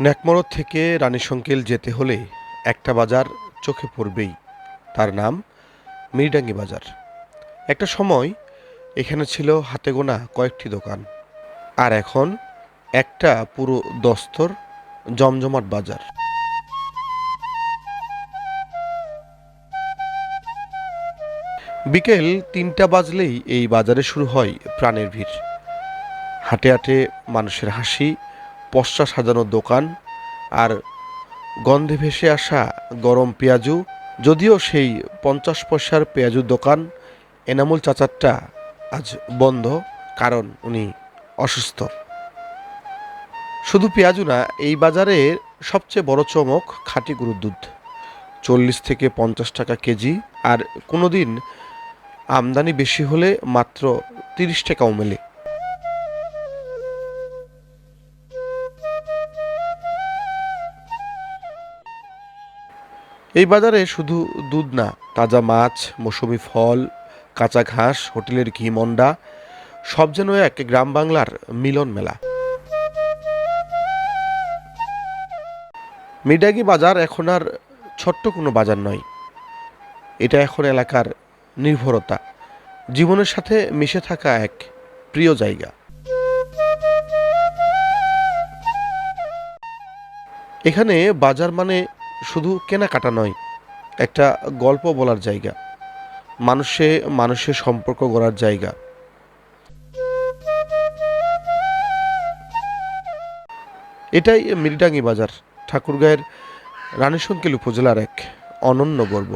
ন্যাকমরদ থেকে রানীশংকেল যেতে হলে একটা বাজার চোখে পড়বেই, তার নাম মিরডাঙ্গি বাজার। একটা সময় এখানে ছিল হাতে গোনা কয়েকটি দোকান, আর এখন একটা পুরো দস্তর জমজমাট বাজার। বিকেল ৩টা বাজলেই এই বাজারে শুরু হয় প্রাণের ভিড়। হাটে হাটে মানুষের হাসি, পসরা সাজানো দোকান, আর গন্ধে ভেসে আসা গরম পেঁয়াজু। যদিও সেই ৫০ পয়সার পেঁয়াজুর দোকান এনামুল চাচারটা আজ বন্ধ, কারণ উনি অসুস্থ। শুধু পেঁয়াজু না, এই বাজারের সবচেয়ে বড় চমক খাঁটি গরুর দুধ। ৪০ থেকে ৫০ টাকা কেজি, আর কোনো দিন আমদানি বেশি হলে মাত্র ৩০ টাকাও মেলে। এই বাজারে শুধু দুধ না, তাজা মাছ, মৌসুমি ফল, কাঁচা ঘাস, হোটেলের ঘি মন্ডা, সব যেন এক গ্রাম বাংলার মিলন মেলা। মিডাগি বাজার এখন আর ছোট্ট কোনো বাজার নয়, এটা এখন এলাকার নির্ভরতা, জীবনের সাথে মিশে থাকা এক প্রিয় জায়গা। এখানে বাজার মানে শুধু কেনাকাটা নয়, একটা গল্প বলার জায়গা, মানুষে মানুষের সম্পর্ক গড়ার জায়গা। এটাই মিরডাঙ্গি বাজার, ঠাকুরগাঁয়ের রানীশংকেল উপজেলার এক অনন্য গর্ব।